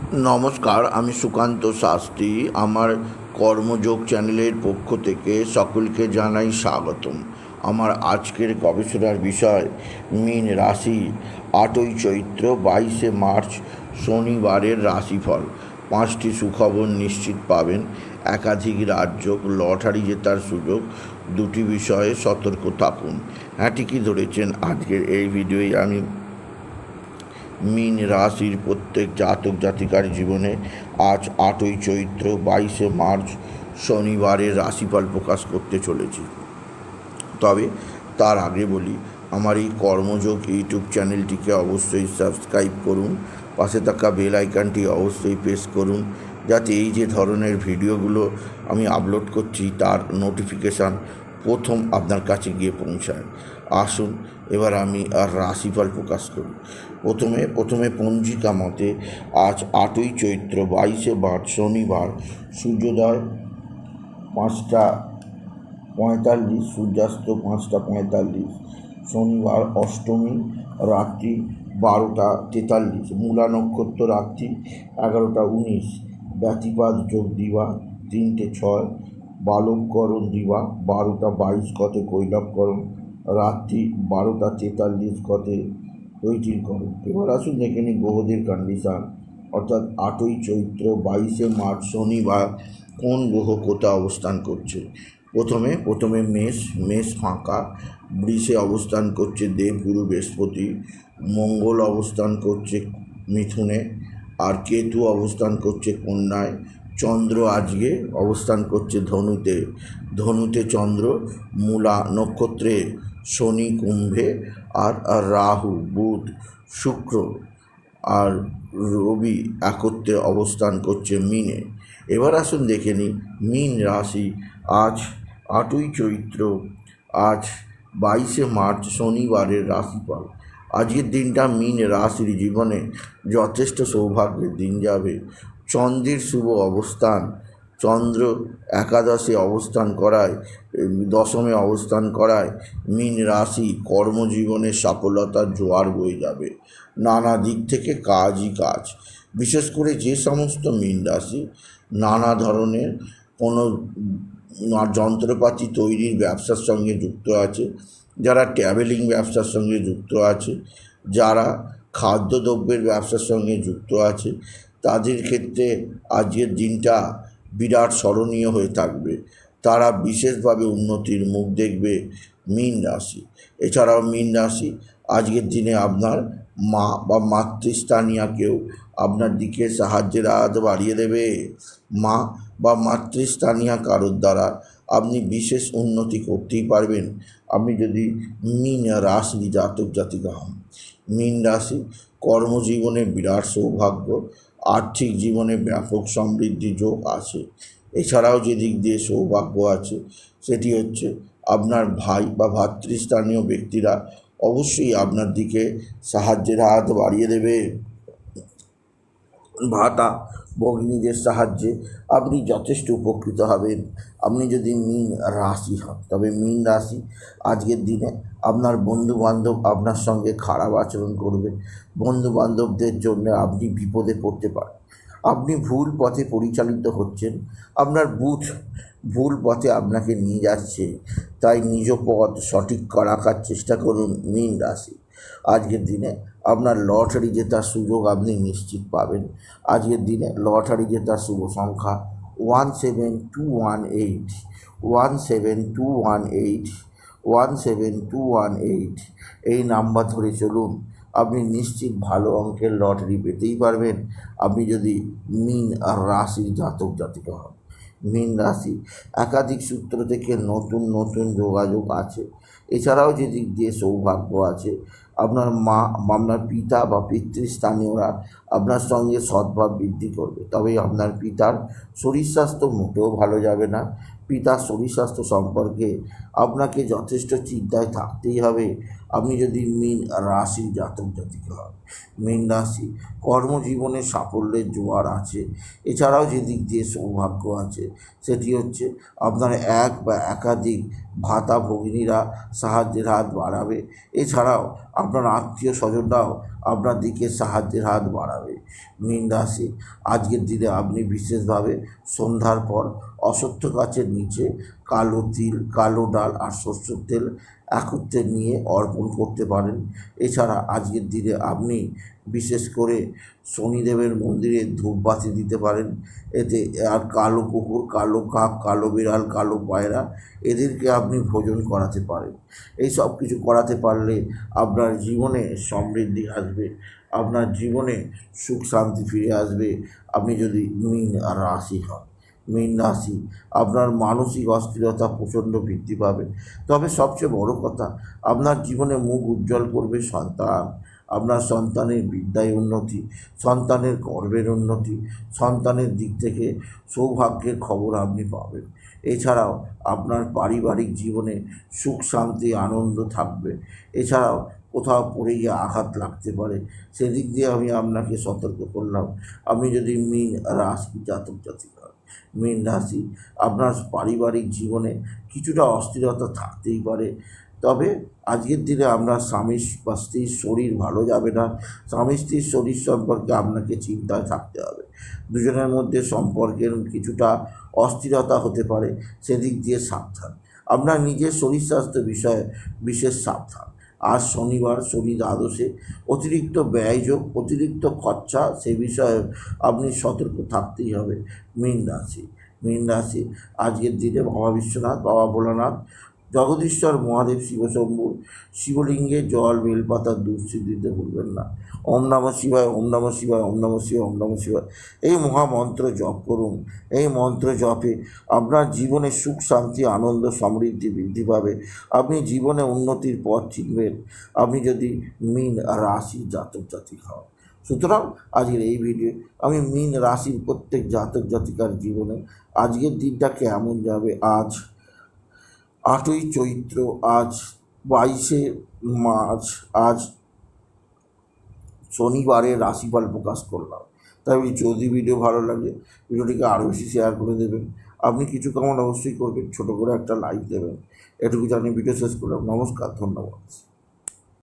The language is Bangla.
নমস্কার, আমি সুকান্ত শাস্ত্রী। আমার কর্মযোগ চ্যানেলের পক্ষ থেকে সকলকে জানাই স্বাগতম। আমার আজকের গবেষণার বিষয় মীন রাশি, 8ই চৈত্র 22শে মার্চ শনিবারের রাশিফল। 5টি সুখবর নিশ্চিত পাবেন, একাধিক রাজযোগ, লটারি জেতার সুযোগ। 2টি বিষয়ে সতর্ক থাকুন। হ্যাঁ, ঠিকই ধরেছেন। আজকের এই ভিডিওয় আমি মীন রাশির প্রত্যেক জাতক জাতিকার জীবনে আজ 8ই চৈত্র 22শে মার্চ শনিবারের রাশিফল প্রকাশ করতে চলেছি। তবে তার আগে বলি, আমার এই কর্মযোগ ইউটিউব চ্যানেলটিকে অবশ্যই সাবস্ক্রাইব করুন, পাশে থাকা বেল আইকনটি অবশ্যই প্রেস করুন, যাতে এই যে ধরনের ভিডিওগুলো আমি আপলোড করছি তার নোটিফিকেশান প্রথম আপনার কাছে গিয়ে পৌঁছায়। আসুন এবার আমি আর রাশিফল প্রকাশ করি। প্রথমে পঞ্জিকা মতে আজ 8ই চৈত্র 22শে মার্চ শনিবার, সূর্যোদয় 5টা 45, সূর্যাস্ত 5টা 45। শনিবার অষ্টমী রাত্রি 12টা 43, মূলা নক্ষত্র রাত্রি 11টা 19, ব্যতিপাত যোগ দিবা 3টে 6, বালবকরণ দিবা 12টা 22 গতে কৈলবকরণ, রাত্রি 12টা 43 গতে তৈতিরকরণ। এবার আসুন দেখে নিই গ্রহদের কন্ডিশান, অর্থাৎ 8ই চৈত্র 22শে মার্চ শনিবার কোন গ্রহ কোথা অবস্থান করছে। প্রথমে মেষ ফাঁকা, বৃষে অবস্থান করছে দেবগুরু বৃহস্পতি, মঙ্গল অবস্থান করছে মিথুনে, আর কেতু অবস্থান করছে কন্যায়। চন্দ্র আজকে অবস্থান করছে ধনুতে চন্দ্র, মূলা নক্ষত্রে শনি কুম্ভে, আর রাহু বুধ শুক্র আর রবি একত্রে অবস্থান করছে মীনে। এবার আসুন দেখে নিই মীন রাশি আজ 8ই চৈত্র, আজ 22শে মার্চ শনিবারের রাশিফল। আজকের দিনটা মীন রাশির জীবনে যথেষ্ট সৌভাগ্যের দিন যাবে। চন্দ্রের শুভ অবস্থান, চন্দ্র একাদশে অবস্থান করায়, দশমে অবস্থান করায় মীন রাশি কর্মজীবনের সফলতার জোয়ার বয়ে যাবে। নানা দিক থেকে কাজই কাজ। বিশেষ করে যে সমস্ত মীন রাশি নানা ধরনের কোনো যন্ত্রপাতি তৈরির ব্যবসার সঙ্গে যুক্ত আছে, যারা ট্রাভেলিং ব্যবসার সঙ্গে যুক্ত আছে, যারা খাদ্যদ্রব্যের ব্যবসার সঙ্গে যুক্ত আছে, তাদের ক্ষেত্রে আজকের দিনটা বিরাট স্মরণীয় হয়ে থাকবে। তারা বিশেষভাবে উন্নতির মুখ দেখবে মীন রাশি। এছাড়াও মীন রাশি আজকের দিনে আপনার মা বা মাতৃস্থানীয় কেউ আপনার দিকে সাহায্যের হাত বাড়িয়ে দেবে। মা বা মাতৃস্থানীয় কারোর দ্বারা আপনি বিশেষ উন্নতি করতেই পারবেন, আপনি যদি মীন রাশির জাতক জাতিকা হন। মীন রাশি কর্মজীবনে বিরাট সৌভাগ্য, আর্থিক জীবনে ব্যাপক সমৃদ্ধি যোগ আছে। এছাড়াও যে দিক দিয়ে সৌভাগ্য আছে সেটি হচ্ছে আপনার ভাই বা ভাতৃস্থানীয় ব্যক্তিরা অবশ্যই আপনার দিকে সাহায্যের হাত বাড়িয়ে দেবে। ভাতা ভগিনীদের সাহায্যে আপনি যথেষ্ট উপকৃত হবেন, আপনি যদি মীন রাশি হন। তবে মীন রাশি আজকের দিনে আপনার বন্ধুবান্ধব আপনার সঙ্গে খারাপ আচরণ করবে, বন্ধুবান্ধবদের জন্য আপনি বিপদে পড়তে পারেন। আপনি ভুল পথে পরিচালিত হচ্ছেন, আপনার বুধ ভুল পথে আপনাকে নিয়ে যাচ্ছে, তাই নিজ পথ সঠিক রাখার চেষ্টা করুন মীন রাশি। আজকের দিনে আপনার লটারি জেতার সুযোগ আপনি নিশ্চিত পাবেন। আজকের দিনে লটারি জেতার শুভ সংখ্যা 17218, 17218, 17218। এই নাম্বার ধরে চলুন, আপনি নিশ্চিত ভালো অঙ্কের লটারি পেতেই পারবেন, আপনি যদি মীন রাশির জাতক জাতিকা হন। মীন রাশি একাধিক সূত্র থেকে নতুন নতুন যোগাযোগ আছে। এছাড়াও যে দিক দিয়ে সৌভাগ্য আছে, আপনার মা বা আপনার পিতা বা পিতৃস্থানীয়রা আপনার সঙ্গে সদ্ভাব বৃদ্ধি করবে। তবে আপনার পিতার শরীর স্বাস্থ্য মোটেও ভালো যাবে না। পিতার শরীর স্বাস্থ্য সম্পর্কে আপনাকে যথেষ্ট চিন্তায় থাকতেই হবে, আপনি যদি মীন রাশির জাতক জাতিকা হন। মীন রাশি কর্মজীবনে সাফল্যের জোয়ার আছে। এছাড়াও যে দিক দিয়ে সৌভাগ্য আছে সেটি হচ্ছে আপনার এক বা একাধিক ভাতা ভগিনীরা সাহায্যের হাত বাড়াবে। এছাড়াও আপনার আত্মীয় স্বজনরাও আপনার দিকে সাহায্যের হাত বাড়াবে। মীন রাশি, আজকের দিনে আপনি বিশেষভাবে সন্ধ্যার পর অশ্বত্থ গাছের নিচে কালো তিল, কালো ডাল আর সরষের তেল একত্রে নিয়ে অর্পণ করতে পারেন। এছাড়া আজকের দিনে আপনি বিশেষ করে শনিদেবের মন্দিরে ধূপবাতি দিতে পারেন। এতে আর কালো কুকুর, কালো কাক, কালো বিড়াল, কালো পায়রা এদেরকে আপনি ভোজন করাতে পারেন। এই সব কিছু করাতে পারলে আপনার জীবনে সমৃদ্ধি আসবে, আপনার জীবনে সুখ শান্তি ফিরে আসবে। আপনি যদি মীন রাশি হন, মীন রাশি, আপনার মানসিক অস্থিরতা প্রচণ্ড বৃদ্ধি পাবে। তবে সবচেয়ে বড় কথা, আপনার জীবনে মুখ উজ্জ্বল করবে সন্তান। আপনার সন্তানের বিদ্যায় উন্নতি, সন্তানের কর্মের উন্নতি, সন্তানের দিক থেকে সৌভাগ্যের খবর আপনি পাবেন। এছাড়াও আপনার পারিবারিক জীবনে সুখ শান্তি আনন্দ থাকবে। এছাড়াও কোথাও পড়ে গিয়ে আঘাত লাগতে পারে, সেদিক দিয়ে আমি আপনাকে সতর্ক করলাম। আপনি যদি মীন রাশি জাতক জাতিকা হন, মীন রাশি, আপনার পারিবারিক জীবনে কিছুটা অস্থিরতা থাকতেই পারে। তবে আজকের দিনে আপনার স্বামী বা স্ত্রীর শরীর ভালো যাবে না। স্বামী স্ত্রীর শরীর সম্পর্কে আপনাকে চিন্তায় থাকতে হবে। দুজনের মধ্যে সম্পর্কের কিছুটা অস্থিরতা হতে পারে, সেদিক দিয়ে সাবধান। আপনার নিজের শরীর স্বাস্থ্য বিষয়ে বিশেষ সাবধান। আজ শনিবার, শনি দ্বাদশে অতিরিক্ত ব্যয়যোগ, অতিরিক্ত খরচা, সে বিষয়ে আপনি সতর্ক থাকতেই হবে। মীন রাশি, মীন রাশি, আজকের দিনে বাবা বিশ্বনাথ, বাবা ভোলানাথ, জগদীশ্বর মহাদেব, শিবশম্ভুর শিবলিঙ্গে জল, বেলপাতা, দুধ দিতে ভুলবেন না। ওম নমঃ শিবায়, ওম নমঃ শিবায়, ওম নমঃ শিবায়, ওম নমঃ শিবায়, এই মহামন্ত্র জপ করুন। এই মন্ত্র জপে আপনার জীবনে সুখ শান্তি আনন্দ সমৃদ্ধি বৃদ্ধি পাবে। আপনি জীবনে উন্নতির পথ চিনবেন, আপনি যদি মীন রাশি জাতক জাতিক হন। সুতরাং আজকের এই ভিডিও আমি মীন রাশির প্রত্যেক জাতক জাতিকার জীবনে আজকের দিনটা কেমন যাবে, আজ 8ই চৈত্র, আজ 22শে মার্চ, আজ শনিবারের রাশিফল প্রকাশ করলাম। তাই যদি ভিডিও ভালো লাগে ভিডিওটিকে আরও বেশি শেয়ার করে দেবেন। আপনি কিছু কামনা অবশ্যই করবেন, ছোটো করে একটা লাইক দেবেন। এটুকু জানিয়ে ভিডিও শেষ করলাম। নমস্কার, ধন্যবাদ।